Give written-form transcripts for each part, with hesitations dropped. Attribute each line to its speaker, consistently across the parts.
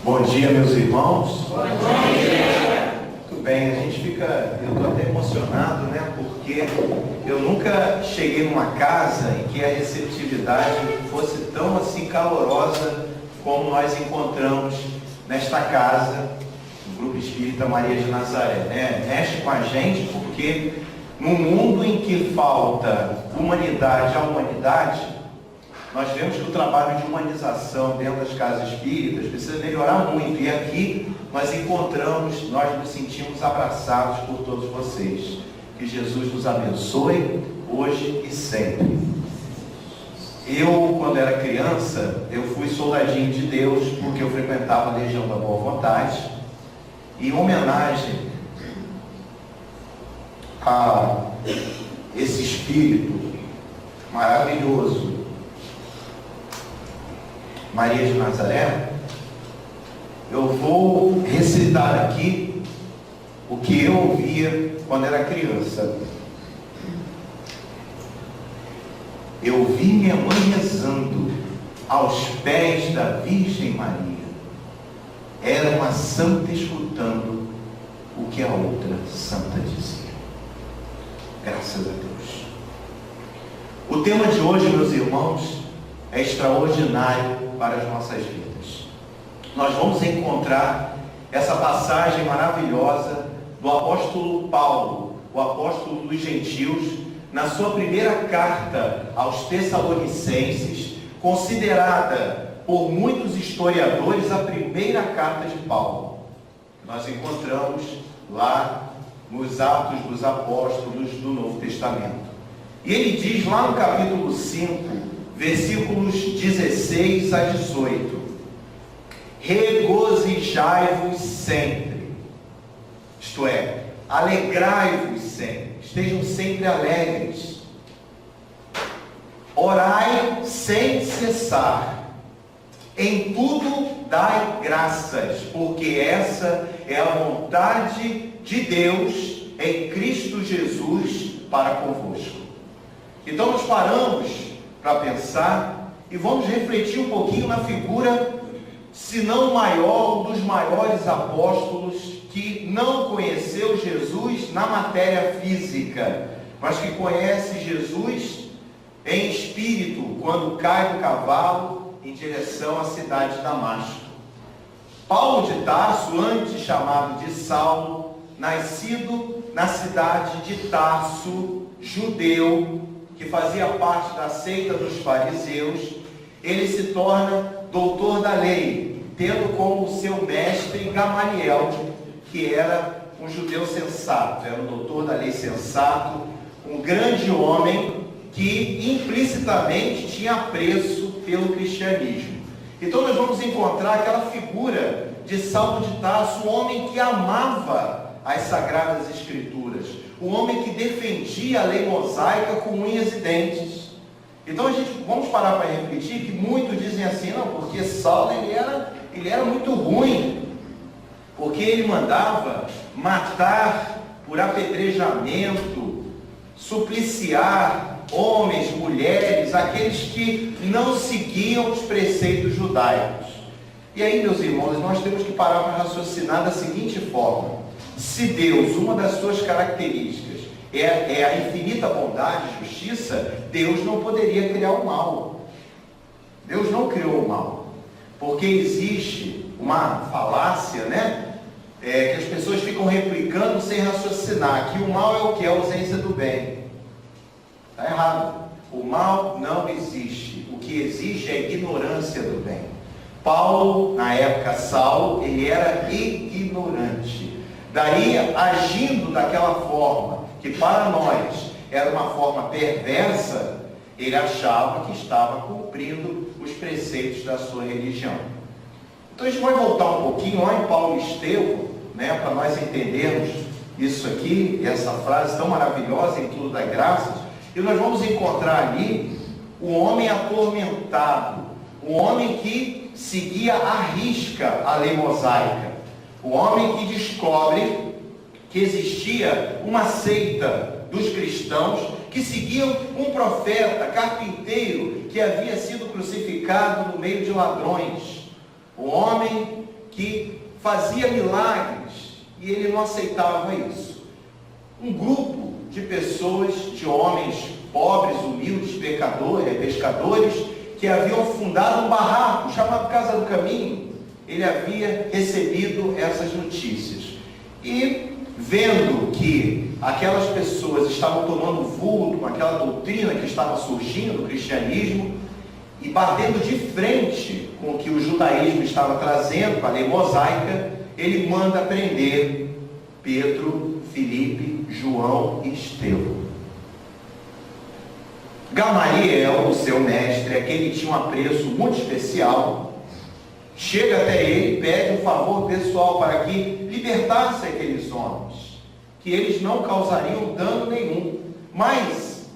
Speaker 1: Bom dia, meus irmãos.
Speaker 2: Bom dia.
Speaker 1: Muito bem, eu estou até emocionado, né? Porque eu nunca cheguei numa casa em que a receptividade fosse tão assim calorosa como nós encontramos nesta casa, no Grupo Espírita Maria de Nazaré, né? Mexe com a gente porque num mundo em que falta humanidade à humanidade, nós vemos que o trabalho de humanização dentro das casas espíritas precisa melhorar muito. E aqui nós nos sentimos abraçados por todos vocês. Que Jesus nos abençoe hoje e sempre. Eu, quando era criança, eu fui soldadinho de Deus porque eu frequentava a Legião da Boa Vontade. E em homenagem a esse espírito maravilhoso, Maria de Nazaré, eu vou recitar aqui o que eu ouvia quando era criança. Eu vi minha mãe rezando aos pés da Virgem Maria. Era uma santa escutando o que a outra santa dizia. Graças a Deus. O tema de hoje, meus irmãos, é extraordinário para as nossas vidas. Nós vamos encontrar essa passagem maravilhosa do apóstolo Paulo, o apóstolo dos gentios, na sua primeira carta aos Tessalonicenses, considerada por muitos historiadores a primeira carta de Paulo. Nós encontramos lá nos Atos dos Apóstolos do Novo Testamento. E ele diz lá no capítulo 5, versículos 16 a 18: regozijai-vos sempre, isto é, alegrai-vos sempre, estejam sempre alegres, orai sem cessar, em tudo dai graças, porque essa é a vontade de Deus em Cristo Jesus para convosco. Então nós paramos para pensar e vamos refletir um pouquinho na figura, se não o maior, um dos maiores apóstolos que não conheceu Jesus na matéria física, mas que conhece Jesus em espírito, quando cai do cavalo em direção à cidade de Damasco. Paulo de Tarso, antes chamado de Saulo, nascido na cidade de Tarso, judeu, que fazia parte da seita dos fariseus, ele se torna doutor da lei, tendo como seu mestre Gamaliel, que era um judeu sensato, era um doutor da lei sensato, um grande homem que implicitamente tinha apreço pelo cristianismo. Então nós vamos encontrar aquela figura de Saulo de Tarso, um homem que amava as Sagradas Escrituras, um homem que defendia a lei mosaica com unhas e dentes. Então vamos parar para refletir que muitos dizem assim, não, porque Saulo ele era muito ruim, porque ele mandava matar por apedrejamento, supliciar homens, mulheres, aqueles que não seguiam os preceitos judaicos. E aí, meus irmãos, nós temos que parar para raciocinar da seguinte forma: se Deus, uma das suas características é a infinita bondade e justiça, Deus não poderia criar o mal. Deus não criou o mal, porque existe uma falácia, né? Que as pessoas ficam replicando sem raciocinar, que o mal é o que? É a ausência do bem. Está errado. O mal não existe. O que existe é a ignorância do bem. Paulo, na época Saulo, ele era ignorante. Daí, agindo daquela forma, que para nós era uma forma perversa, ele achava que estava cumprindo os preceitos da sua religião. Então a gente vai voltar um pouquinho lá em Paulo e Estevão, né, para nós entendermos isso aqui, essa frase tão maravilhosa, em tudo dá graças, e nós vamos encontrar ali um homem atormentado, um homem que seguia à risca a lei mosaica, o homem que descobre que existia uma seita dos cristãos que seguiam um profeta, carpinteiro, que havia sido crucificado no meio de ladrões. O homem que fazia milagres e ele não aceitava isso. Um grupo de pessoas, de homens pobres, humildes, pescadores, que haviam fundado um barraco chamado Casa do Caminho. Ele havia recebido essas notícias. E vendo que aquelas pessoas estavam tomando vulto com aquela doutrina que estava surgindo do cristianismo e batendo de frente com o que o judaísmo estava trazendo, com a lei mosaica, ele manda prender Pedro, Filipe, João e Estevão. Gamaliel, o seu mestre, aquele que tinha um apreço muito especial, chega até ele e pede um favor pessoal para que libertasse aqueles homens, que eles não causariam dano nenhum. Mas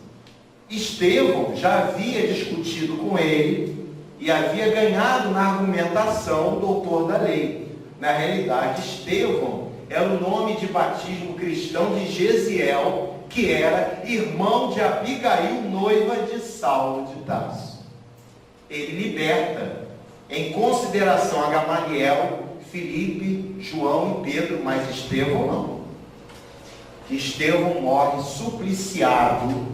Speaker 1: Estevão já havia discutido com ele e havia ganhado na argumentação o doutor da lei. Na realidade, Estevão era o nome de batismo cristão de Gesiel, que era irmão de Abigail, noiva de Saulo de Tarso. Ele liberta, em consideração a Gamaliel, Filipe, João e Pedro, mas Estevão não. Estevão morre supliciado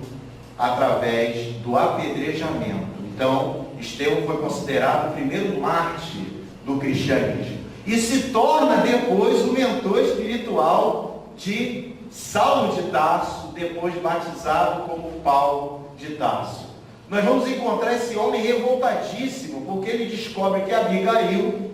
Speaker 1: através do apedrejamento. Então, Estevão foi considerado o primeiro mártir do cristianismo. E se torna depois o mentor espiritual de Saulo de Tarso, depois batizado como Paulo de Tarso. Nós vamos encontrar esse homem revoltadíssimo, porque ele descobre que Abigail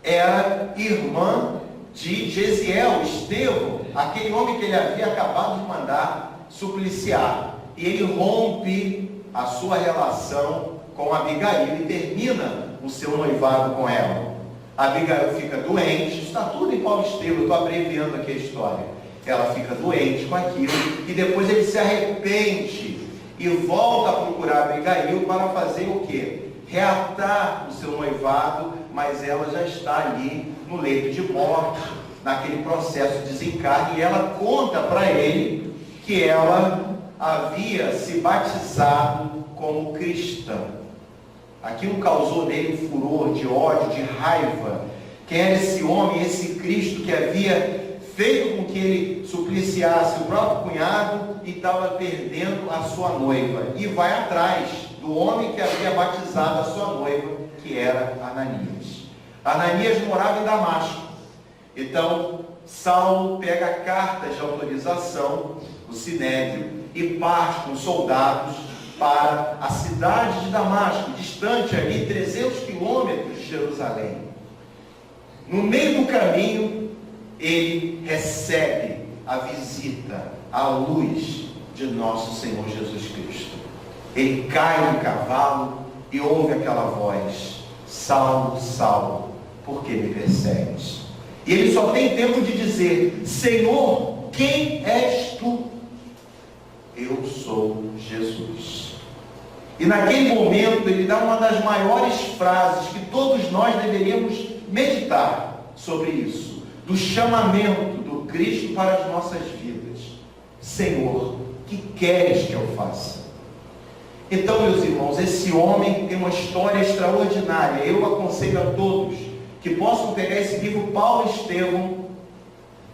Speaker 1: era irmã de Gesiel, Estevão, aquele homem que ele havia acabado de mandar supliciar. E ele rompe a sua relação com Abigail e termina o seu noivado com ela. Abigail fica doente, está tudo em Paulo Estevão, eu estou abreviando aqui a história. Ela fica doente com aquilo e depois ele se arrepende e volta a procurar Abigail para fazer o quê? Reatar o seu noivado, mas ela já está ali no leito de morte, naquele processo de desencarne, e ela conta para ele que ela havia se batizado como cristã. Aquilo causou nele um furor de ódio, de raiva. Quem era esse homem, esse Cristo que havia feito com que ele supliciasse o próprio cunhado e estava perdendo a sua noiva? E vai atrás do homem que havia batizado a sua noiva, que era Ananias. Ananias morava em Damasco. Então, Saulo pega cartas de autorização do Sinédrio e parte com soldados para a cidade de Damasco, distante ali 300 quilômetros de Jerusalém. No meio do caminho, ele recebe a visita à luz de nosso Senhor Jesus Cristo. Ele cai no cavalo e ouve aquela voz: Saulo, Saulo, por que me persegues? E ele só tem tempo de dizer: Senhor, quem és tu? Eu sou Jesus. E naquele momento ele dá uma das maiores frases que todos nós deveríamos meditar sobre isso, do chamamento do Cristo para as nossas vidas: Senhor, que queres que eu faça? Então, meus irmãos, esse homem tem uma história extraordinária. Eu aconselho a todos que possam pegar esse livro Paulo e Estevão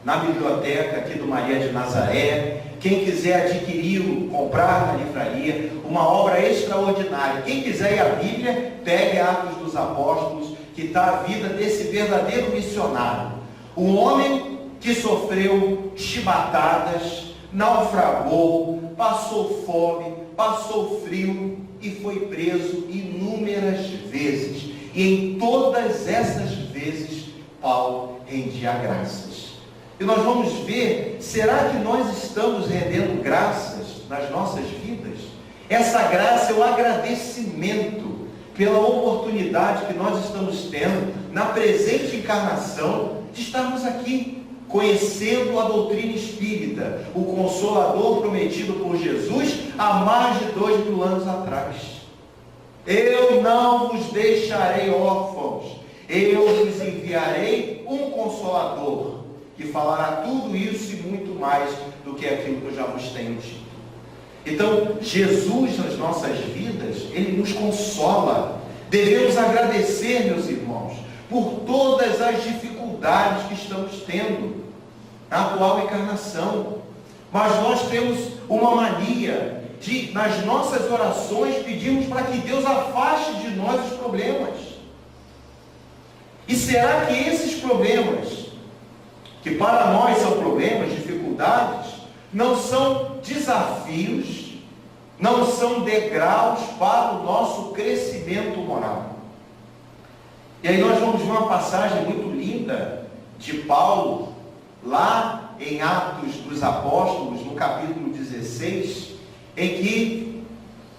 Speaker 1: na biblioteca aqui do Maria de Nazaré. Quem quiser adquiri-lo, comprar na livraria, uma obra extraordinária. Quem quiser ir à Bíblia, pegue Atos dos Apóstolos, que está a vida desse verdadeiro missionário. Um homem que sofreu chibatadas, naufragou, passou fome, passou frio e foi preso inúmeras vezes. E em todas essas vezes, Paulo rendia graças. E nós vamos ver, será que nós estamos rendendo graças nas nossas vidas? Essa graça é o agradecimento pela oportunidade que nós estamos tendo, na presente encarnação, de estarmos aqui, conhecendo a doutrina espírita, o Consolador prometido por Jesus há mais de 2000 anos atrás. Eu não vos deixarei órfãos, eu vos enviarei um Consolador, que falará tudo isso e muito mais do que aquilo que eu já vos tenho dito. Então, Jesus nas nossas vidas, Ele nos consola. Devemos agradecer, meus irmãos, por todas as dificuldades que estamos tendo na atual encarnação. Mas nós temos uma mania de, nas nossas orações, pedirmos para que Deus afaste de nós os problemas. E será que esses problemas, que para nós são problemas, dificuldades, não são desafios, não são degraus para o nosso crescimento moral? E aí nós vamos ver uma passagem muito linda de Paulo, lá em Atos dos Apóstolos, no capítulo 16, em que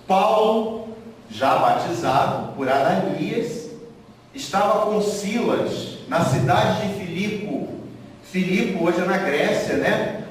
Speaker 1: Paulo, já batizado por Ananias, estava com Silas na cidade de Filipe. Filipe hoje é na Grécia, né?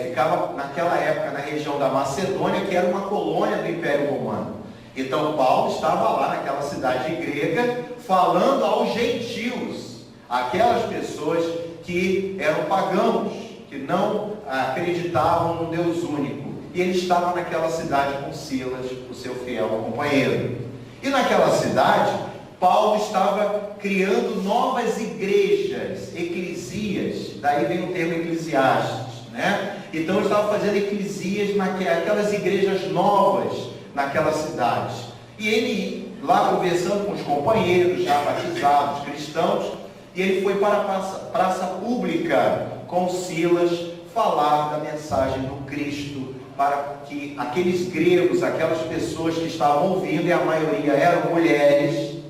Speaker 1: Ficava naquela época na região da Macedônia, que era uma colônia do Império Romano. Então Paulo estava lá naquela cidade grega, falando aos gentios, aquelas pessoas que eram pagãos, que não acreditavam no Deus único. E ele estava naquela cidade com Silas, o seu fiel companheiro. E naquela cidade, Paulo estava criando novas igrejas, eclesias, daí vem o termo eclesiastes, né? Então ele estava fazendo eclesias naquelas igrejas novas naquela cidade. E ele, lá conversando com os companheiros, já batizados, cristãos, e ele foi para a praça pública com Silas falar da mensagem do Cristo, para que aqueles gregos, aquelas pessoas que estavam ouvindo, e a maioria eram mulheres.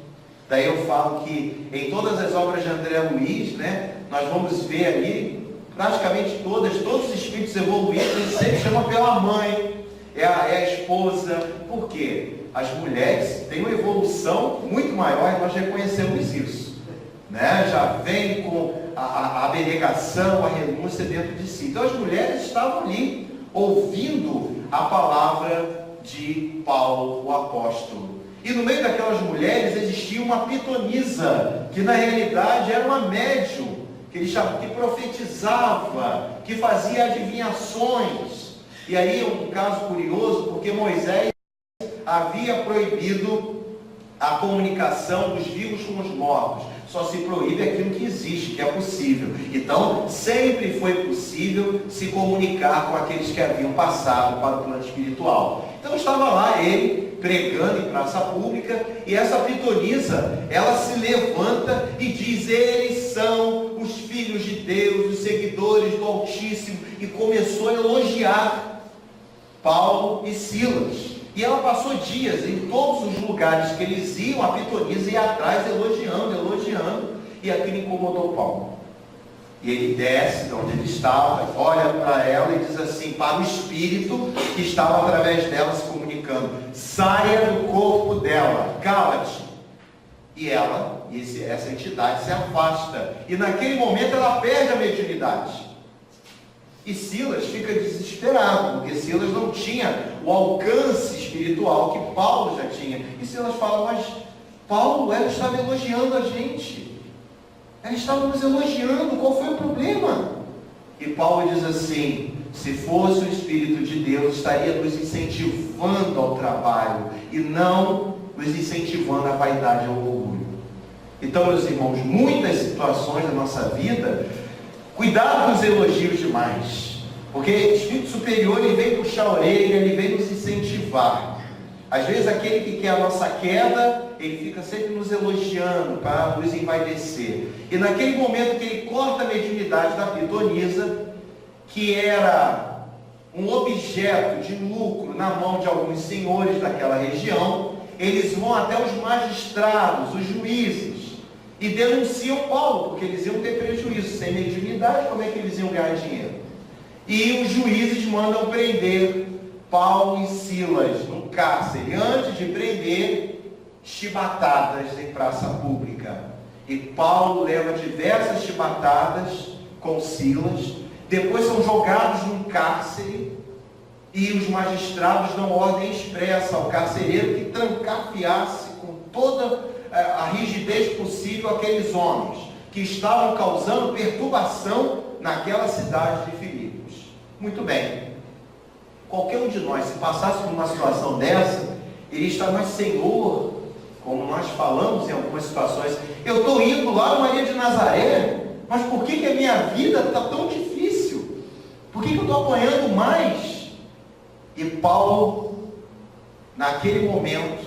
Speaker 1: Daí eu falo que em todas as obras de André Luiz, né, nós vamos ver ali, praticamente todos os espíritos evoluídos, ele sempre chama pela mãe, é a esposa. Por quê? As mulheres têm uma evolução muito maior e nós reconhecemos isso, né? Já vem com a abnegação, a renúncia dentro de si. Então as mulheres estavam ali ouvindo a palavra de Paulo, o apóstolo. E no meio daquelas mulheres existia uma pitonisa, que na realidade era uma médium, que ele chamava, que profetizava, que fazia adivinhações. E aí é um caso curioso, porque Moisés havia proibido a comunicação dos vivos com os mortos. Só se proíbe aquilo que existe, que é possível. Então, sempre foi possível se comunicar com aqueles que haviam passado para o plano espiritual. Então, estava lá ele, pregando em praça pública, e essa pitonisa, ela se levanta e diz: eles são os filhos de Deus, os seguidores do Altíssimo, e começou a elogiar Paulo e Silas. E ela passou dias em todos os lugares que eles iam, a pitonisa ia atrás elogiando, e aquilo incomodou Paulo. E ele desce de onde ele estava, olha para ela e diz assim, para o espírito que estava através dela se comunicando: saia do corpo dela, cala-te. E ela, essa entidade se afasta, e naquele momento ela perde a mediunidade. E Silas fica desesperado, porque Silas não tinha o alcance espiritual que Paulo já tinha. E Silas fala: mas Paulo, ela estava elogiando a gente, ela estava nos elogiando, qual foi o problema? E Paulo diz assim: se fosse o Espírito de Deus, estaria nos incentivando ao trabalho, e não nos incentivando à vaidade e ao orgulho. Então, meus irmãos, muitas situações da nossa vida, cuidado com os elogios demais, porque o Espírito Superior, ele vem puxar a orelha, ele vem nos incentivar. Às vezes aquele que quer a nossa queda, ele fica sempre nos elogiando para nos envaidecer. E naquele momento que ele corta a mediunidade da pitonisa, que era um objeto de lucro na mão de alguns senhores daquela região, eles vão até os magistrados, os juízes, e denunciam Paulo, porque eles iam ter prejuízo. Sem mediunidade, como é que eles iam ganhar dinheiro? E os juízes mandam prender Paulo e Silas no cárcere, antes de prender, chibatadas em praça pública. E Paulo leva diversas chibatadas com Silas, depois são jogados num cárcere, e os magistrados dão ordem expressa ao carcereiro que trancafiasse com toda a rigidez possível aqueles homens que estavam causando perturbação naquela cidade de Filipos. Muito bem, qualquer um de nós, se passasse por uma situação dessa, ele está: mas Senhor, como nós falamos em algumas situações mas eu estou indo lá no Maria de Nazaré, mas por que a minha vida está tão difícil? Por que eu estou apanhando mais? E Paulo, naquele momento,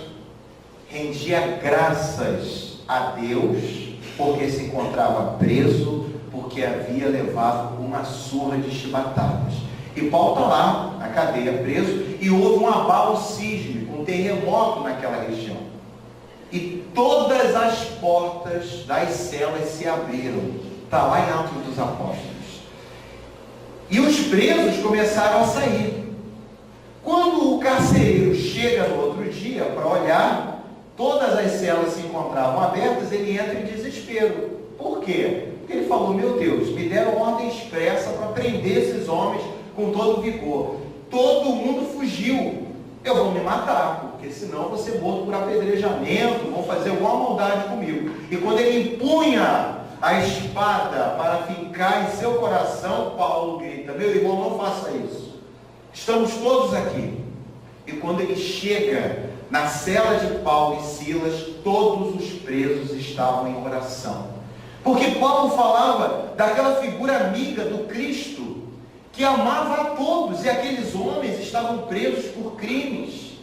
Speaker 1: rendia graças a Deus, porque se encontrava preso, porque havia levado uma surra de chibatadas. E Paulo está lá, na cadeia, preso, e houve um abalo sísmico, um terremoto naquela região. E todas as portas das celas se abriram. Está lá em Atos dos Apóstolos. E os presos começaram a sair. Quando o carcereiro chega no outro dia para olhar, todas as celas se encontravam abertas, ele entra em desespero. Por quê? Porque ele falou, meu Deus, me deram ordem expressa para prender esses homens com todo vigor. Todo mundo fugiu. Eu vou me matar, porque senão eu vou ser morto por apedrejamento, vão fazer alguma maldade comigo. E quando ele empunha a espada para fincar em seu coração, Paulo grita, meu irmão, não faça isso. Estamos todos aqui. E quando ele chega na cela de Paulo e Silas, todos os presos estavam em oração. Porque Paulo falava daquela figura amiga do Cristo, que amava a todos, e aqueles homens estavam presos por crimes.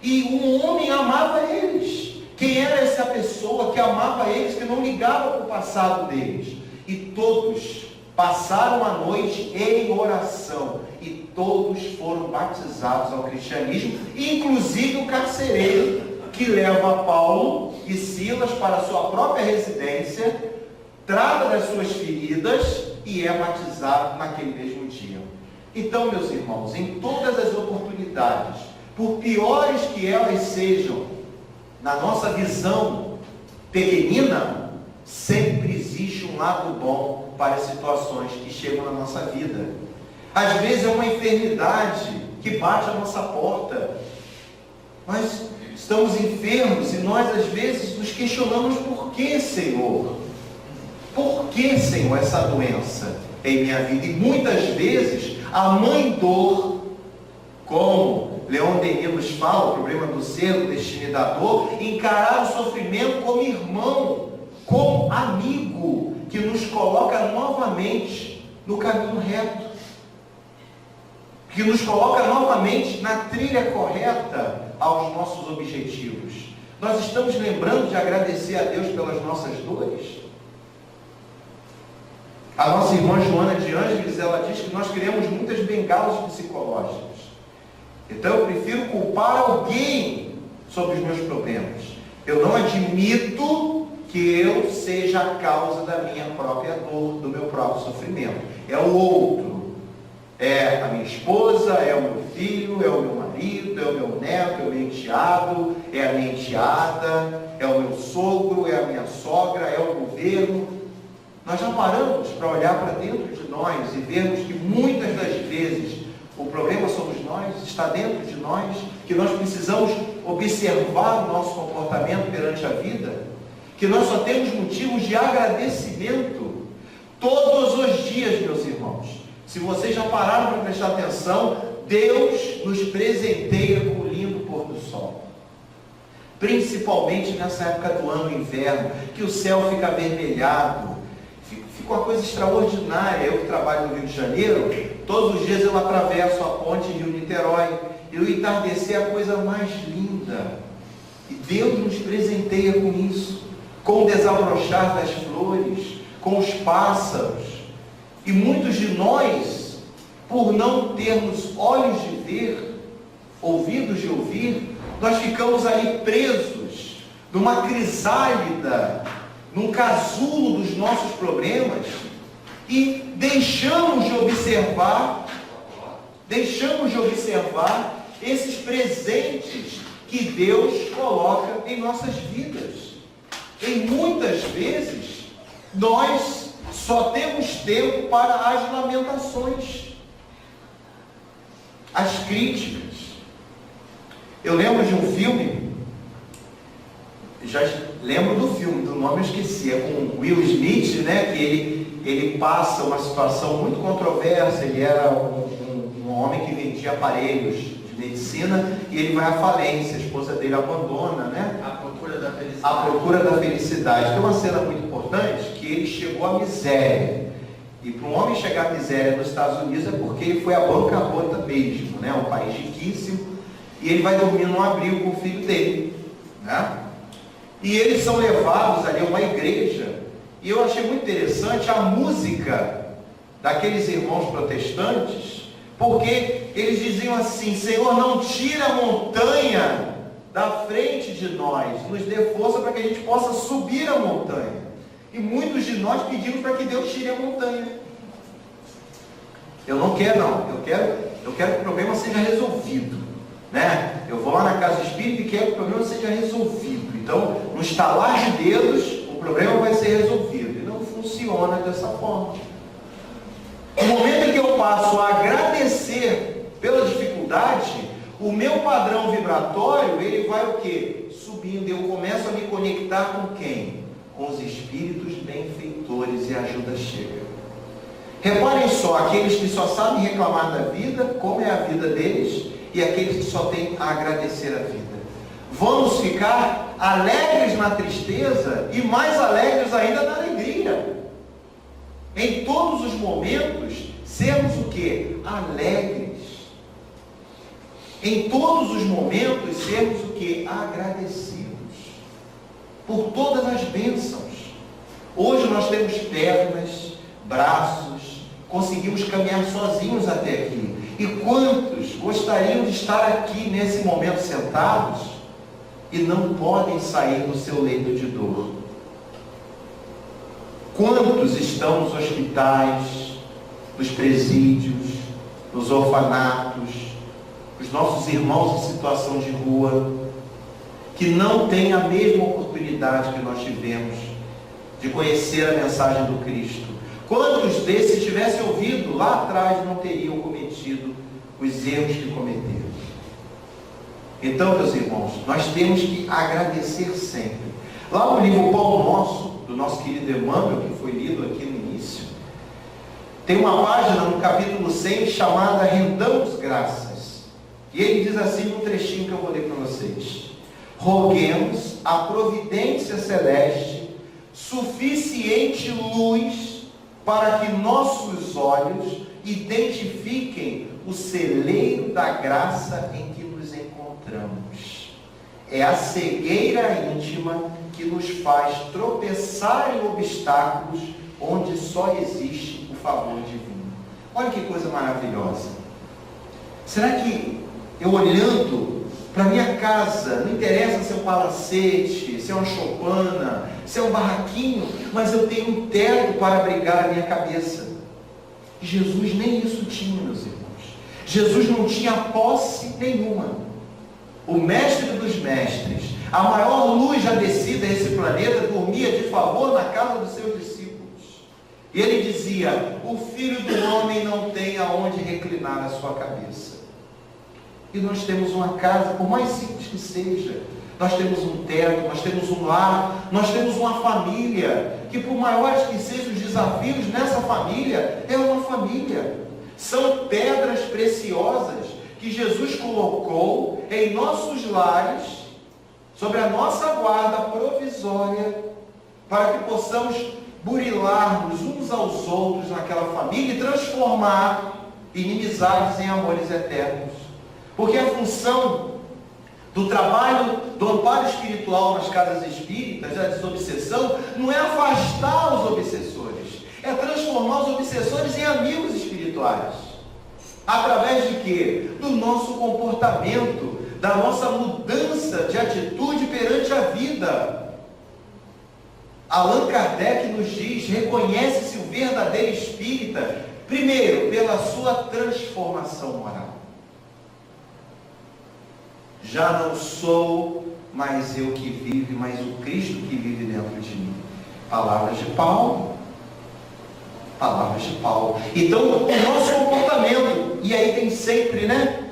Speaker 1: E um homem amava eles. Quem era essa pessoa que amava eles, que não ligava para o passado deles? E todos passaram a noite em oração. E todos foram batizados ao cristianismo, inclusive o carcereiro, que leva Paulo e Silas para a sua própria residência, trata das suas feridas e é batizado naquele mesmo dia. Então, meus irmãos, em todas as oportunidades, por piores que elas sejam, na nossa visão pequenina, sempre existe um lado bom para as situações que chegam na nossa vida. Às vezes é uma enfermidade que bate à nossa porta. Nós estamos enfermos e nós às vezes nos questionamos por que, Senhor? Por que, Senhor, essa doença em minha vida? E muitas vezes a mãe dor, como Leon Denis nos fala, o problema do ser, do destino da dor, encarar o sofrimento como irmão, como amigo, que nos coloca novamente no caminho reto, que nos coloca novamente na trilha correta aos nossos objetivos. Nós estamos lembrando de agradecer a Deus pelas nossas dores? A nossa irmã Joana de Ângeles, ela diz que nós criamos muitas bengalas psicológicas. Então eu prefiro culpar alguém sobre os meus problemas. Eu não admito que eu seja a causa da minha própria dor, do meu próprio sofrimento. É o outro. É a minha esposa, é o meu filho, é o meu marido, é o meu neto, é o meu enteado, é a minha enteada, é o meu sogro, é a minha sogra, é o governo. Nós já paramos para olhar para dentro de nós e vermos que muitas das vezes o problema somos nós, está dentro de nós, que nós precisamos observar o nosso comportamento perante a vida, que nós só temos motivos de agradecimento todos os dias, meus irmãos. Se vocês já pararam para prestar atenção, Deus nos presenteia com o lindo pôr do sol. Principalmente nessa época do ano, inverno, que o céu fica avermelhado. Fica uma coisa extraordinária. Eu que trabalho no Rio de Janeiro, todos os dias eu atravesso a ponte Rio-Niterói, e o entardecer é a coisa mais linda. E Deus nos presenteia com isso, com o desabrochar das flores, com os pássaros. E muitos de nós, por não termos olhos de ver, ouvidos de ouvir, nós ficamos ali presos, numa crisálida, num casulo dos nossos problemas, e deixamos de observar esses presentes que Deus coloca em nossas vidas. E muitas vezes, nós só temos tempo para as lamentações, as críticas. Eu lembro de um filme, já lembro do filme, do nome eu esqueci, é com Will Smith, né, que ele passa uma situação muito controversa. Ele era um homem que vendia aparelhos de medicina, e ele vai à falência, a esposa dele abandona, né?
Speaker 3: A Procura da
Speaker 2: da felicidade.
Speaker 1: À procura da felicidade. Tem uma cena muito importante que ele chegou à miséria. E para um homem chegar à miséria nos Estados Unidos é porque ele foi à bancarrota mesmo, né? Um país riquíssimo. E ele vai dormir num abrigo com o filho dele, né? E eles são levados ali a uma igreja. E eu achei muito interessante a música daqueles irmãos protestantes, porque eles diziam assim: Senhor, não tira a montanha da frente de nós, nos dê força para que a gente possa subir a montanha. E muitos de nós pedimos para que Deus tire a montanha. Eu não quero, não. Eu quero que o problema seja resolvido, né? Eu vou lá na casa espírita e quero que o problema seja resolvido. Então, no estalar de dedos, o problema vai ser resolvido. E não funciona dessa forma. No momento em que eu passo a agradecer pela dificuldade, o meu padrão vibratório, ele vai o quê? Subindo. Eu começo a me conectar com quem? Com os espíritos benfeitores, e a ajuda chega. Reparem só, aqueles que só sabem reclamar da vida, como é a vida deles, e aqueles que só têm a agradecer a vida. Vamos ficar alegres na tristeza e mais alegres ainda na alegria. Em todos os momentos, sermos o quê? Alegres. Em todos os momentos, sermos o quê? Agradecidos por todas as bênçãos. Hoje nós temos pernas, braços, conseguimos caminhar sozinhos até aqui. E quantos gostariam de estar aqui nesse momento sentados e não podem sair do seu leito de dor? Quantos estão nos hospitais, nos presídios, nos orfanatos, os nossos irmãos em situação de rua, que não têm a mesma oportunidade que nós tivemos de conhecer a mensagem do Cristo? Quantos desses, se tivessem ouvido lá atrás, não teriam cometido os erros que cometeram? Então, meus irmãos, nós temos que agradecer sempre. Lá no livro Pão Nosso, do nosso querido Emmanuel, que foi lido aqui no início, tem uma página no capítulo 100 chamada Rendamos Graças. E ele diz assim, num trechinho que eu vou ler para vocês: roguemos a providência celeste suficiente luz para que nossos olhos identifiquem o celeiro da graça em que nos encontramos. É a cegueira íntima que nos faz tropeçar em obstáculos onde só existe o favor divino. Olha que coisa maravilhosa. Será que eu, olhando para minha casa, não interessa se é um palacete, se é uma choupana, se é um barraquinho, mas eu tenho um teto para abrigar a minha cabeça? Jesus nem isso tinha, meus irmãos. Jesus não tinha posse nenhuma. O mestre dos mestres, a maior luz já descida a esse planeta, dormia de favor na casa dos seus discípulos. E ele dizia: o Filho do Homem não tem aonde reclinar a sua cabeça. E nós temos uma casa, por mais simples que seja, nós temos um teto, nós temos um lar, nós temos uma família, que por maiores que sejam os desafios nessa família, é uma família. São pedras preciosas que Jesus colocou em nossos lares, sobre a nossa guarda provisória, para que possamos burilar-nos uns aos outros naquela família e transformar inimizades em amores eternos. Porque a função do trabalho, do amparo espiritual nas casas espíritas, da desobsessão, não é afastar os obsessores, é transformar os obsessores em amigos espirituais. Através de quê? Do nosso comportamento, da nossa mudança de atitude perante a vida. Allan Kardec nos diz: reconhece-se o verdadeiro espírita, primeiro, pela sua transformação moral. Já não sou mais eu que vive, mas o Cristo que vive dentro de mim. Palavras de Paulo. Palavras de Paulo. Então, o nosso comportamento, e aí tem sempre, né,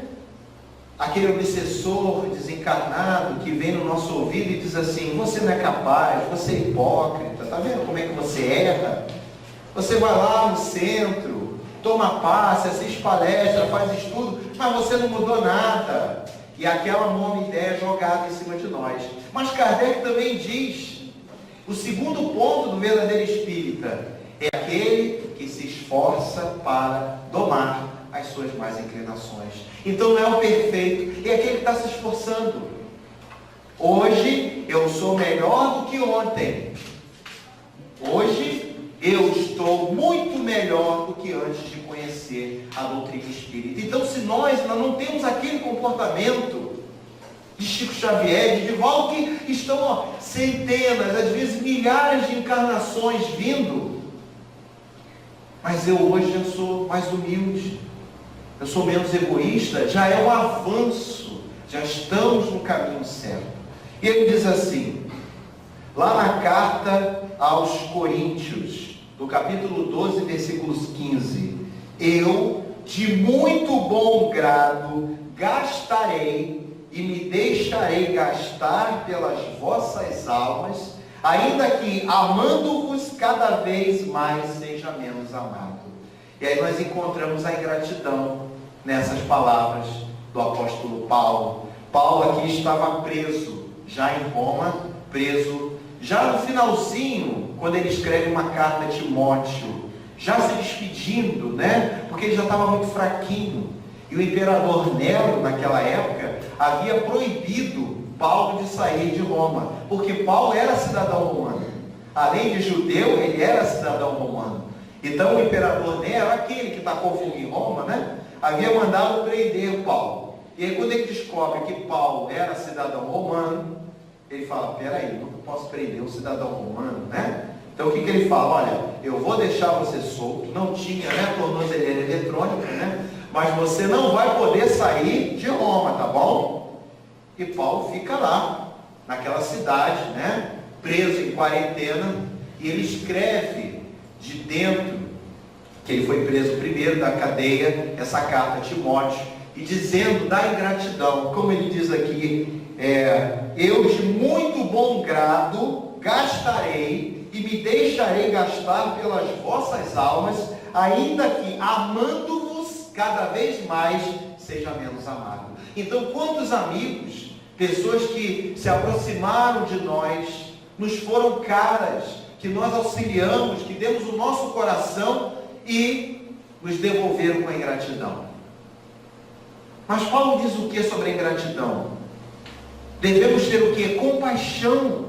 Speaker 1: aquele obsessor desencarnado que vem no nosso ouvido e diz assim: você não é capaz, você é hipócrita, tá vendo como é que você erra? Você vai lá no centro, toma passe, assiste palestra, faz estudo, mas você não mudou nada. e aquela nova ideia jogada em cima de nós. Mas Kardec também diz, o segundo ponto do verdadeiro espírita é aquele que se esforça para domar as suas más inclinações. Então não é o perfeito, é aquele que está se esforçando. Hoje eu sou melhor do que ontem. Hoje eu estou muito melhor do que antes de conhecer a doutrina espírita. Então, se nós não temos aquele comportamento de Chico Xavier, de Divaldo, que estão centenas, às vezes milhares de encarnações vindo, mas hoje eu sou mais humilde, eu sou menos egoísta, já é um avanço, já estamos no caminho certo. E ele diz assim, lá na carta aos Coríntios, no capítulo 12, versículos 15, eu, de muito bom grado, gastarei e me deixarei gastar pelas vossas almas, ainda que, amando-vos cada vez mais, seja menos amado. E aí nós encontramos a ingratidão nessas palavras do apóstolo Paulo. Paulo aqui estava preso, já em Roma, preso, já no finalzinho, quando ele escreve uma carta a Timóteo, já se despedindo, né? Porque ele já estava muito fraquinho. E o imperador Nero, naquela época, havia proibido Paulo de sair de Roma, porque Paulo era cidadão romano. Além de judeu, ele era cidadão romano. Então o imperador Nero, aquele que tacou fogo em Roma, né? Havia mandado prender Paulo. E aí quando ele descobre que Paulo era cidadão romano, ele fala, peraí, não posso prender um cidadão romano, né? Então o que ele fala? Olha, eu vou deixar você solto, não tinha, né, tornozeleira eletrônica, né? Mas você não vai poder sair de Roma, tá bom? E Paulo fica lá, naquela cidade, né? Preso em quarentena, e ele escreve de dentro, que ele foi preso primeiro da cadeia, essa carta a Timóteo, e dizendo da ingratidão, como ele diz aqui, eu de muito bom grado gastarei e me deixarei gastar pelas vossas almas, ainda que amando-vos cada vez mais seja menos amado. Então, quantos amigos, pessoas que se aproximaram de nós, nos foram caras, que nós auxiliamos, que demos o nosso coração e nos devolveram com a ingratidão. Mas Paulo diz o que sobre a ingratidão? Devemos ter o que? Compaixão.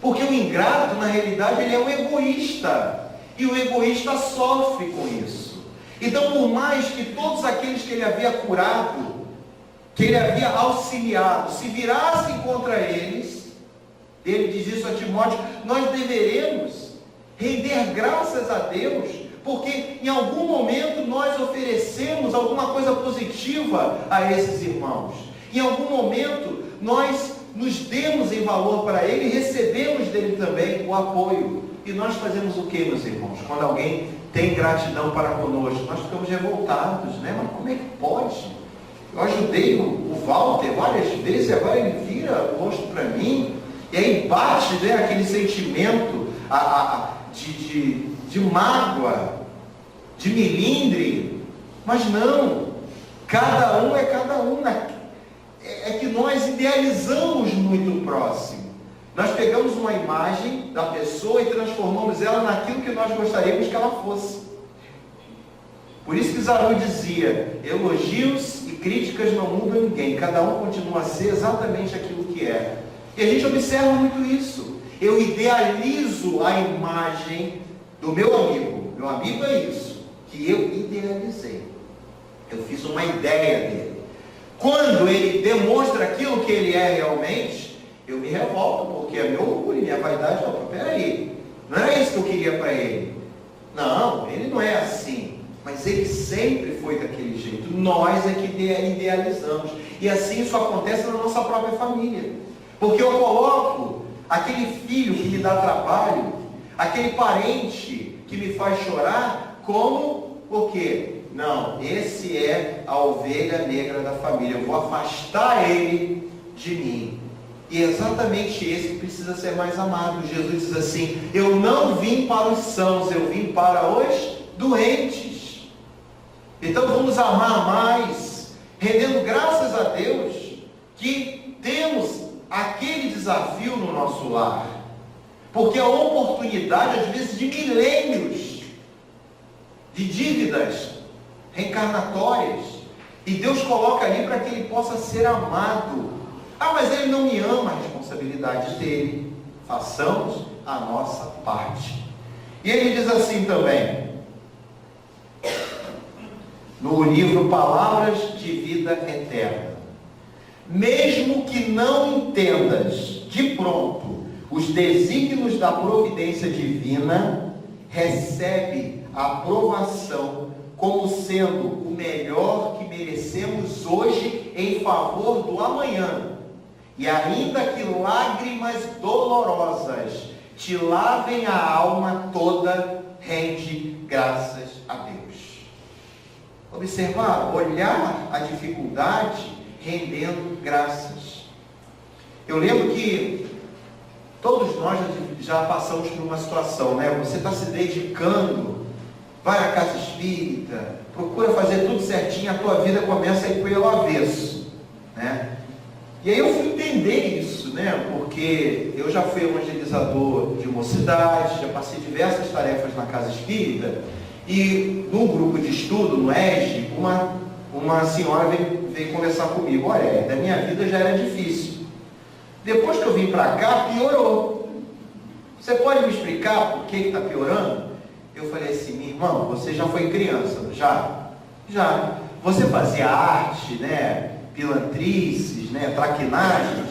Speaker 1: Porque o ingrato, na realidade, ele é um egoísta. E o egoísta sofre com isso. Então, por mais que todos aqueles que ele havia curado, que ele havia auxiliado, se virassem contra eles, ele diz isso a Timóteo, nós deveremos render graças a Deus, porque em algum momento nós oferecemos alguma coisa positiva a esses irmãos. Em algum momento nós nos demos em valor para ele e recebemos dele também o apoio. E nós fazemos o que, meus irmãos? Quando alguém tem gratidão para conosco, nós ficamos revoltados, né? Mas como é que pode? Eu ajudei o Walter várias vezes e agora ele vira o rosto para mim. E aí bate, né, aquele sentimento de mágoa, de melindre. Mas não, cada um é cada um. É que nós idealizamos muito próximo. Nós pegamos uma imagem da pessoa e transformamos ela naquilo que nós gostaríamos que ela fosse. Por isso que Zaru dizia, elogios e críticas não mudam ninguém, cada um continua a ser exatamente aquilo que é. E a gente observa muito isso. Eu idealizo a imagem do meu amigo. Meu amigo é isso, que eu idealizei. Eu fiz uma ideia dele. Quando ele demonstra aquilo que ele é realmente, eu me revolto, porque é meu orgulho, minha vaidade. Não, peraí, não era isso que eu queria para ele. Não, ele não é assim. Mas ele sempre foi daquele jeito. Nós é que idealizamos. E assim isso acontece na nossa própria família. Porque eu coloco aquele filho que me dá trabalho, aquele parente que me faz chorar, como o quê? Não, esse é a ovelha negra da família. Eu vou afastar ele de mim. E é exatamente esse que precisa ser mais amado. Jesus diz assim, eu não vim para os sãos, eu vim para os doentes. Então vamos amar mais, rendendo graças a Deus, que temos aquele desafio no nosso lar, porque a oportunidade, às vezes, de milênios de dívidas reencarnatórias, e Deus coloca ali para que ele possa ser amado. Ah, mas ele não me ama, a responsabilidade dele. Façamos a nossa parte. E ele diz assim também, no livro Palavras de Vida Eterna: mesmo que não entendas de pronto os desígnios da providência divina, recebe a aprovação como sendo o melhor que merecemos hoje em favor do amanhã. E ainda que lágrimas dolorosas te lavem a alma toda, rende graças a Deus. Observar, olhar a dificuldade rendendo graças. Eu lembro que todos nós já passamos por uma situação, né? Você está se dedicando, vai à casa espírita, procura fazer tudo certinho, a tua vida começa a ir pelo avesso, né? E aí eu fui entender isso, né? Porque eu já fui evangelizador de mocidade, já passei diversas tarefas na casa espírita, e num grupo de estudo, no ESG, uma senhora veio conversar comigo. Olha, da minha vida já era difícil. Depois que eu vim para cá, piorou. Você pode me explicar por que está piorando? Eu falei assim: minha irmã, você já foi criança, já? Já. Você fazia arte, né? Pilantrices, né? Traquinagens?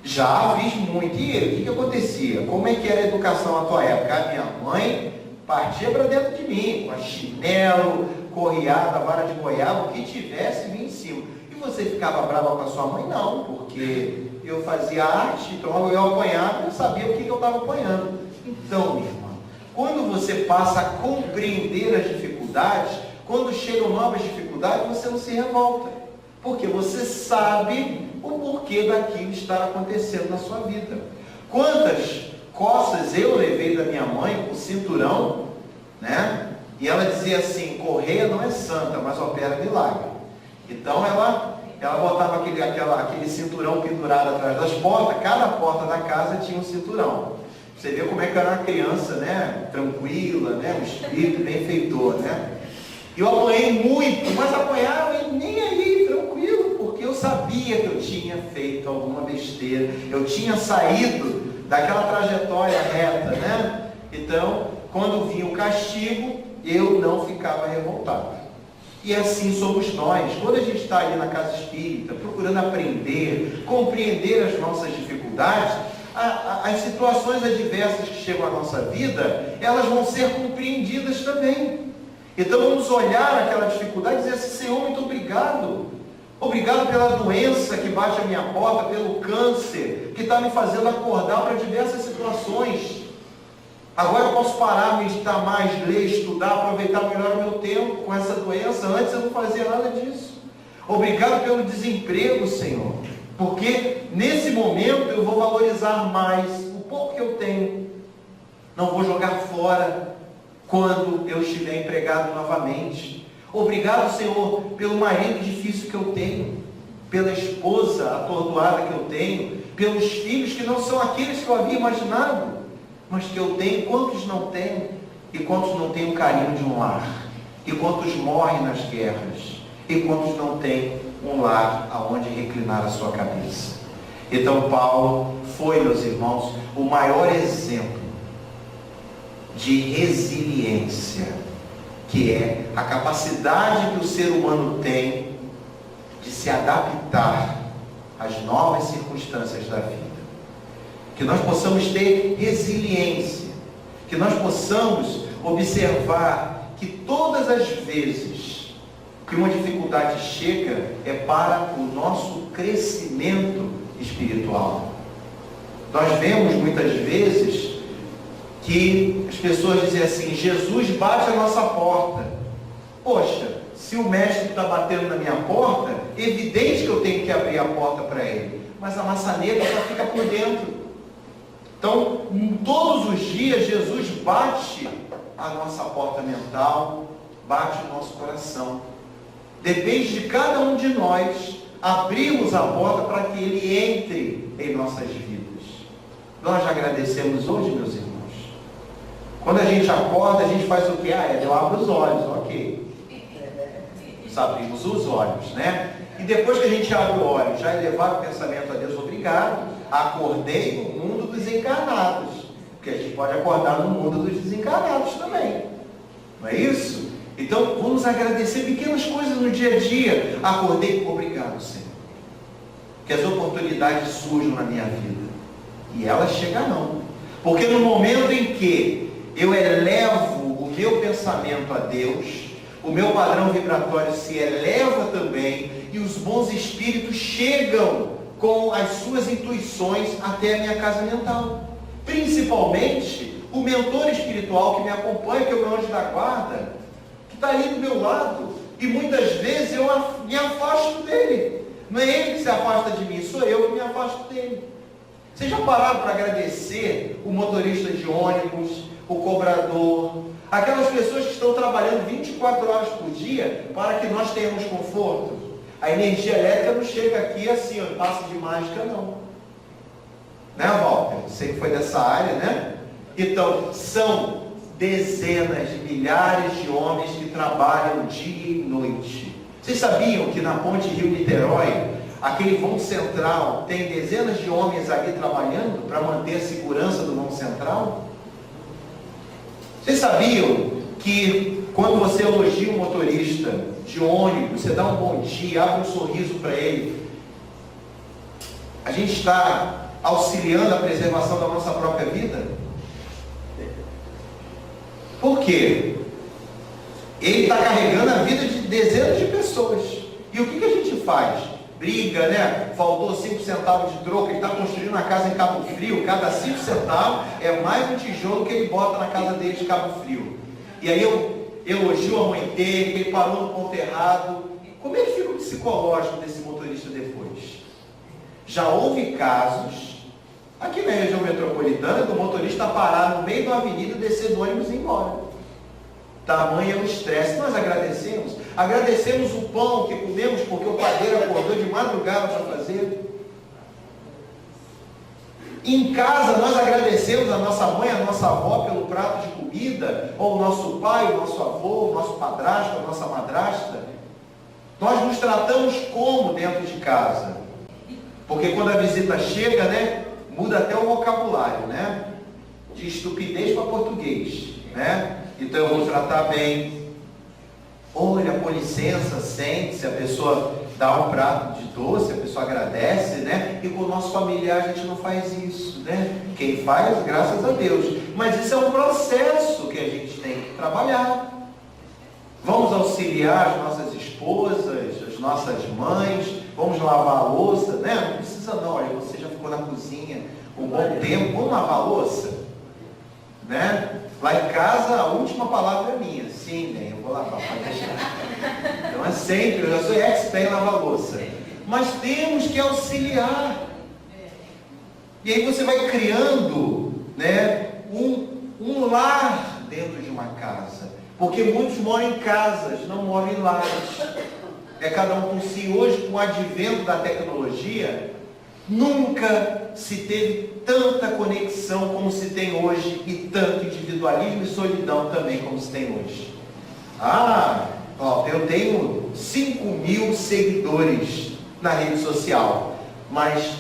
Speaker 1: Já fiz muito. E ele, o que acontecia? Como é que era a educação na tua época? A minha mãe partia para dentro de mim, com a chinelo, correada, vara de goiaba, o que tivesse, vinha em cima. E você ficava brava com a sua mãe? Não, porque eu fazia arte, então eu apanhava, eu sabia o que eu estava apanhando. Então, minha irmã, quando você passa a compreender as dificuldades, quando chegam novas dificuldades, você não se revolta, porque você sabe o porquê daquilo estar acontecendo na sua vida. Quantas coças eu levei da minha mãe com cinturão, né? E ela dizia assim: correia não é santa, mas opera milagre. Então ela botava aquele cinturão pendurado atrás das portas. Cada porta da casa tinha um cinturão. Você vê como é que era uma criança, né? Tranquila, né? Um espírito benfeitor, né? E eu apanhei muito, mas apanhava e nem aí, tranquilo, porque eu sabia que eu tinha feito alguma besteira, eu tinha saído daquela trajetória reta, né? Então, quando vinha o castigo, eu não ficava revoltado. E assim somos nós. Quando a gente está ali na casa espírita, procurando aprender, compreender as nossas dificuldades, as situações adversas que chegam à nossa vida, elas vão ser compreendidas também. Então vamos olhar aquela dificuldade e dizer assim: Senhor, muito obrigado. Obrigado pela doença que bate a minha porta, pelo câncer que está me fazendo acordar para diversas situações. Agora eu posso parar, meditar mais, ler, estudar, aproveitar melhor o meu tempo com essa doença. Antes eu não fazia nada disso. Obrigado pelo desemprego, Senhor, porque nesse momento eu vou valorizar mais o pouco que eu tenho. Não vou jogar fora quando eu estiver empregado novamente. Obrigado, Senhor, pelo marido difícil que eu tenho, pela esposa atordoada que eu tenho, pelos filhos que não são aqueles que eu havia imaginado, mas que eu tenho. Quantos não têm? E quantos não têm o carinho de um lar? E quantos morrem nas guerras? E quantos não têm um lar aonde reclinar a sua cabeça? Então Paulo foi, meus irmãos, o maior exemplo de resiliência, que é a capacidade que o ser humano tem de se adaptar às novas circunstâncias da vida. Que nós possamos ter resiliência, que nós possamos observar que todas as vezes que uma dificuldade chega é para o nosso crescimento espiritual. Nós vemos muitas vezes que as pessoas dizem assim: Jesus bate a nossa porta. Poxa, se o mestre está batendo na minha porta, é evidente que eu tenho que abrir a porta para ele, mas a maçaneta só fica por dentro. Então, todos os dias Jesus bate a nossa porta mental, bate o nosso coração. Depende de cada um de nós abrimos a porta para que Ele entre em nossas vidas. Nós já agradecemos hoje, meus irmãos. Quando a gente acorda, a gente faz o quê? Eu abro os olhos, ok. Nós abrimos os olhos, né? E depois que a gente abre o olho, já elevar o pensamento a Deus, obrigado, acordei no mundo dos encarnados. Porque a gente pode acordar no mundo dos desencarnados também. Não é isso? Então, vamos agradecer pequenas coisas no dia a dia. Acordei, obrigado, Senhor. Que as oportunidades surjam na minha vida. E elas chegarão. Porque no momento em que eu elevo o meu pensamento a Deus, o meu padrão vibratório se eleva também, e os bons espíritos chegam com as suas intuições até a minha casa mental. Principalmente o mentor espiritual que me acompanha, que é o meu anjo da guarda, que está ali do meu lado, e muitas vezes eu me afasto dele. Não é ele que se afasta de mim, sou eu que me afasto dele. Vocês já pararam para agradecer o motorista de ônibus, o cobrador, aquelas pessoas que estão trabalhando 24 horas por dia para que nós tenhamos conforto? A energia elétrica não chega aqui assim, passe de mágica, não. Né, Walter? Você que foi dessa área, né? Então, são dezenas de milhares de homens que trabalham dia e noite. Vocês sabiam que na ponte Rio-Niterói, aquele vão central, tem dezenas de homens ali trabalhando para manter a segurança do vão central? Vocês sabiam que quando você elogia um motorista de ônibus, você dá um bom dia, abre um sorriso para ele, a gente está auxiliando a preservação da nossa própria vida? Por quê? Ele está carregando a vida de dezenas de pessoas. E o que a gente faz? Briga, né? Faltou 5 centavos de troco, ele está construindo uma casa em Cabo Frio, cada 5 centavos é mais um tijolo que ele bota na casa dele de Cabo Frio. E aí eu elogio a mãe dele, que ele parou no ponto errado. Como é que fica o psicológico desse motorista depois? Já houve casos, aqui na região metropolitana, do motorista parar no meio da avenida, descer do ônibus e ir embora. Tamanho é o estresse. Nós agradecemos. Agradecemos o pão que comemos porque o padeiro acordou de madrugada para fazer. Em casa nós agradecemos a nossa mãe, a nossa avó pelo prato de comida, ou o nosso pai, o nosso avô, o nosso padrasto, a nossa madrasta. Nós nos tratamos como dentro de casa? Porque quando a visita chega, né, muda até o vocabulário, né? De estupidez para português, né? Então eu vou tratar bem. Olha, com licença, sente-se, a pessoa dá um prato de doce, a pessoa agradece, né? E com o nosso familiar a gente não faz isso, né? Quem faz, graças a Deus. Mas isso é um processo que a gente tem que trabalhar. Vamos auxiliar as nossas esposas, as nossas mães, vamos lavar a louça, né? Não precisa não, olha, você já ficou na cozinha um bom tempo, vamos lavar a louça, né? Lá em casa a última palavra é minha, sim, né? Eu vou lavar, pode deixar. Então é sempre, eu já sou expert em lavar louça. Mas temos que auxiliar. E aí você vai criando, né, um lar dentro de uma casa. Porque muitos moram em casas, não moram em lares. É cada um por si. Hoje, com o advento da tecnologia, nunca se teve tanta conexão como se tem hoje, e tanto individualismo e solidão também como se tem hoje. Eu tenho 5.000 seguidores na rede social, mas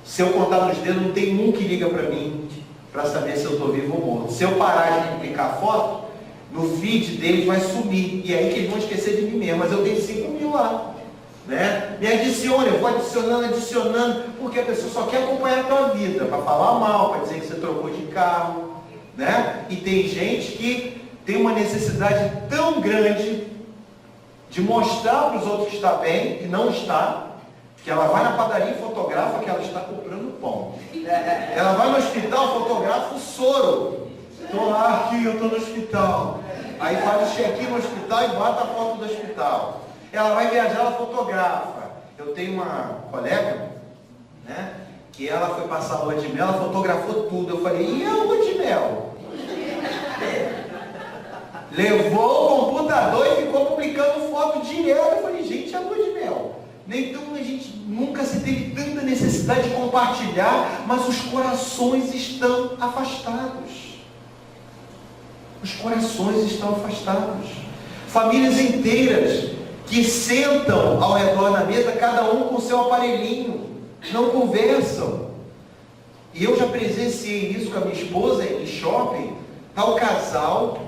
Speaker 1: se eu contar nos dedos, não tem um que liga para mim para saber se eu estou vivo ou morto. Se eu parar de publicar foto, no feed deles vai sumir, e aí que eles vão esquecer de mim mesmo. Mas eu tenho 5.000 lá, né? Me adicione, eu vou adicionando, porque a pessoa só quer acompanhar a tua vida, para falar mal, para dizer que você trocou de carro, né? E tem gente que tem uma necessidade tão grande de mostrar para os outros que está bem, e não está, que ela vai na padaria e fotografa que ela está comprando pão. Ela vai no hospital, fotografa o soro. Estou lá, aqui, eu estou no hospital. Aí faz o check-in no hospital e bota a foto do hospital. Ela vai viajar, ela fotografa. Eu tenho uma colega, né, que ela foi passar a lua de mel, ela fotografou tudo. Eu falei, e a lua de mel? Levou o computador e ficou publicando foto direto. Eu falei, gente, a lua de mel. então a gente nunca se teve tanta necessidade de compartilhar, mas os corações estão afastados. Os corações estão afastados. Famílias inteiras que sentam ao redor da mesa, cada um com o seu aparelhinho, não conversam. E eu já presenciei isso com a minha esposa em shopping. Está o casal,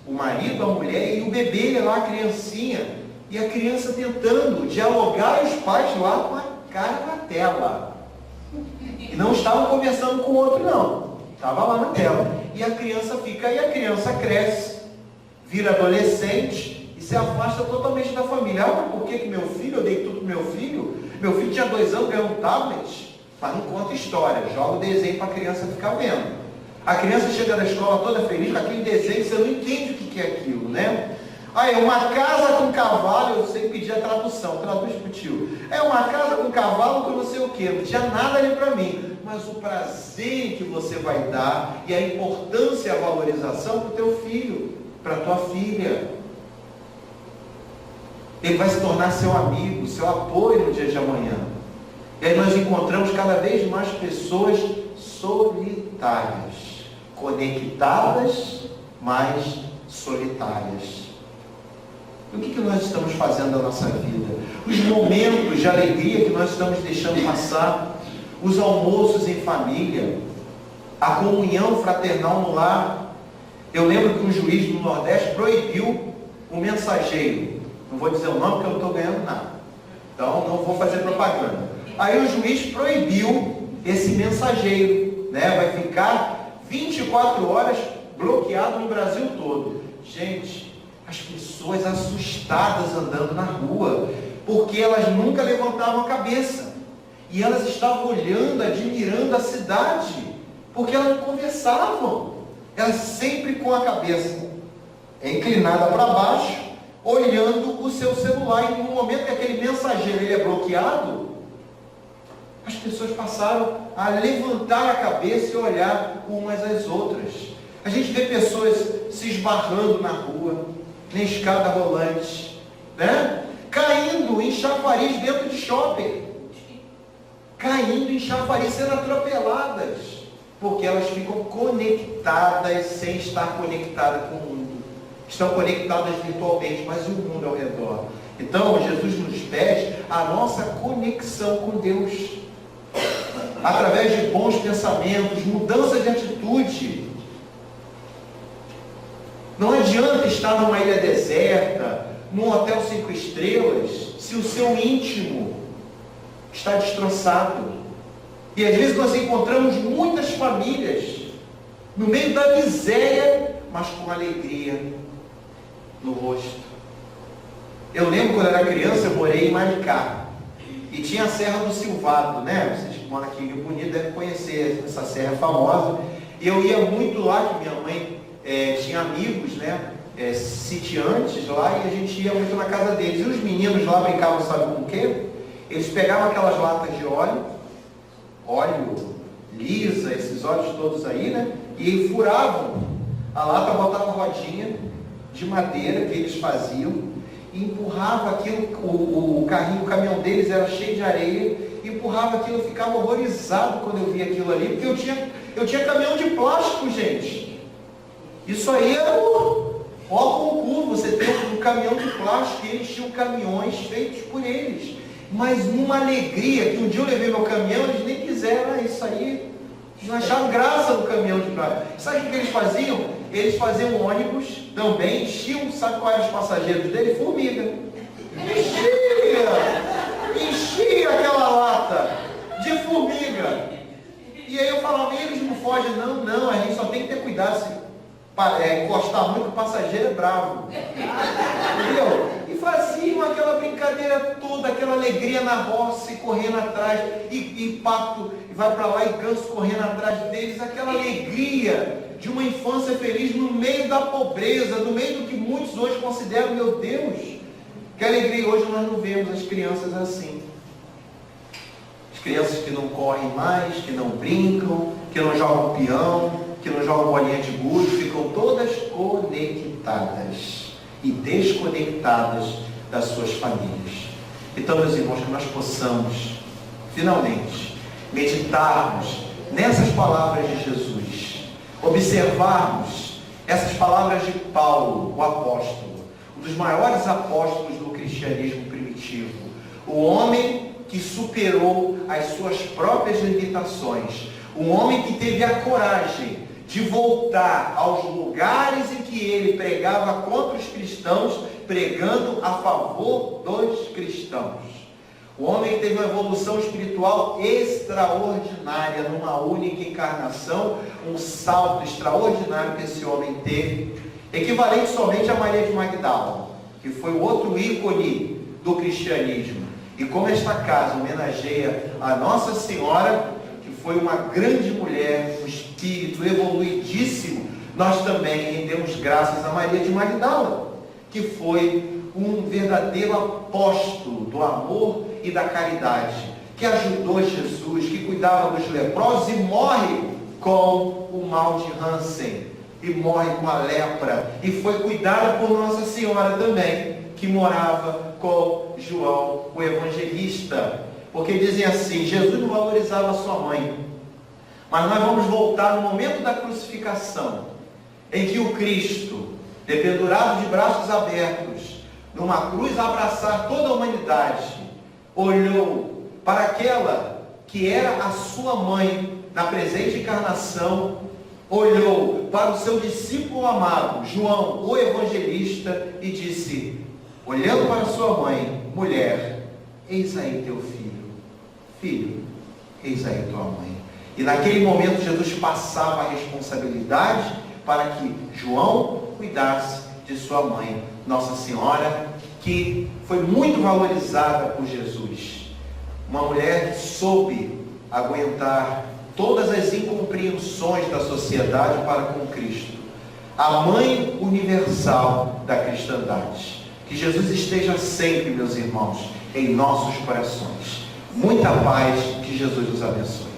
Speaker 1: o marido, a mulher e o bebê lá, a criancinha. E a criança tentando dialogar, os pais lá com a cara na tela. E não estavam conversando com o outro, não. Estava lá na tela. E a criança fica, e a criança cresce, vira adolescente e se afasta totalmente da família. Ah, mas por que meu filho, eu dei tudo pro meu filho? Meu filho tinha 2 anos, ganhou um tablet. Mas não conta história, joga o desenho para a criança ficar vendo. A criança chega da escola toda feliz com aquele desenho, você não entende o que é aquilo, né? Aí, uma casa com cavalo, eu sei pedir a tradução, traduz para o tio. É uma casa com cavalo com não sei o que, não tinha nada ali para mim. Mas o prazer que você vai dar e a importância e a valorização para o teu filho, para a tua filha. Ele vai se tornar seu amigo, seu apoio no dia de amanhã. E aí nós encontramos cada vez mais pessoas solitárias, conectadas, mas solitárias. O que nós estamos fazendo da nossa vida? Os momentos de alegria que nós estamos deixando passar, os almoços em família, a comunhão fraternal no lar. Eu lembro que um juiz no Nordeste proibiu o mensageiro. Não vou dizer o nome porque eu não estou ganhando nada. Então não vou fazer propaganda. Aí o juiz proibiu esse mensageiro, né? Vai ficar 24 horas bloqueado no Brasil todo. Gente, as pessoas assustadas andando na rua, porque elas nunca levantavam a cabeça. E elas estavam olhando, admirando a cidade, porque elas não conversavam. Elas sempre com a cabeça inclinada para baixo, olhando o seu celular. E no momento que aquele mensageiro ele é bloqueado, as pessoas passaram a levantar a cabeça e olhar umas às outras. A gente vê pessoas se esbarrando na rua, na escada rolante, né? Caindo em chafariz dentro de shopping, caindo em chafariz, sendo atropeladas, porque elas ficam conectadas sem estar conectadas com o mundo. Estão conectadas virtualmente, mas o mundo ao redor. Então, Jesus nos pede a nossa conexão com Deus, através de bons pensamentos, mudança de atitude. Não adianta estar numa ilha deserta, num hotel 5 estrelas, se o seu íntimo está destroçado. E às vezes nós encontramos muitas famílias no meio da miséria, mas com alegria no rosto. Eu lembro quando eu era criança, eu morei em Maricá. E tinha a Serra do Silvado, né? Vocês que moram aqui em Rio Bonito devem conhecer essa serra famosa. E eu ia muito lá, que minha mãe tinha amigos, né? Sitiantes lá, e a gente ia muito na casa deles. E os meninos lá brincavam, sabe com o quê? Eles pegavam aquelas latas de óleo lisa, esses óleos todos aí, né? E furavam a lata, botavam rodinha de madeira que eles faziam, e empurrava aquilo, o carrinho, o caminhão deles era cheio de areia, empurrava aquilo, eu ficava horrorizado quando eu via aquilo ali, porque eu tinha caminhão de plástico, gente. Isso aí é o concurso, você tem um caminhão de plástico, e eles tinham caminhões feitos por eles. Mas numa alegria, que um dia eu levei meu caminhão, eles nem quiseram, isso aí, não acharam graça no caminhão de plástico. Sabe o que eles faziam? Eles faziam um ônibus também, enchiam, sabe quais eram os passageiros dele? Formiga. Enchia aquela lata de formiga. E aí eu falava, eles não fogem, não, a gente só tem que ter cuidado, se encostar muito, o passageiro é bravo. Entendeu? E faziam aquela brincadeira toda, aquela alegria na roça, e correndo atrás, e pato vai para lá, e ganso correndo atrás deles, aquela alegria de uma infância feliz no meio da pobreza, no meio do que muitos hoje consideram, meu Deus, que alegria. Hoje nós não vemos as crianças assim. As crianças que não correm mais, que não brincam, que não jogam peão, que não jogam bolinha de gude, ficam todas conectadas e desconectadas das suas famílias. Então, meus irmãos, que nós possamos, finalmente, meditarmos nessas palavras de Jesus, observarmos essas palavras de Paulo, o apóstolo, um dos maiores apóstolos do cristianismo primitivo, o homem que superou as suas próprias limitações, um homem que teve a coragem de voltar aos lugares em que ele pregava contra os cristãos, pregando a favor dos cristãos. O homem teve uma evolução espiritual extraordinária numa única encarnação, um salto extraordinário que esse homem teve, equivalente somente a Maria de Magdala, que foi o outro ícone do cristianismo. E como esta casa homenageia a Nossa Senhora, que foi uma grande mulher, um espírito evoluidíssimo, nós também rendemos graças a Maria de Magdala, que foi um verdadeiro apóstolo do amor e da caridade, que ajudou Jesus, que cuidava dos leprosos e morre com o mal de Hansen, e morre com a lepra, e foi cuidada por Nossa Senhora também, que morava com João, o evangelista. Porque dizem assim, Jesus não valorizava sua mãe, mas nós vamos voltar no momento da crucificação, em que o Cristo, dependurado de braços abertos, numa cruz a abraçar toda a humanidade, olhou para aquela que era a sua mãe na presente encarnação, olhou para o seu discípulo amado, João, o evangelista, e disse, olhando para sua mãe, mulher, eis aí teu filho. Filho, eis aí tua mãe. E naquele momento Jesus passava a responsabilidade para que João cuidasse de sua mãe, Nossa Senhora, que foi muito valorizada por Jesus. Uma mulher que soube aguentar todas as incompreensões da sociedade para com Cristo. A mãe universal da cristandade. Que Jesus esteja sempre, meus irmãos, em nossos corações. Muita paz, que Jesus os abençoe.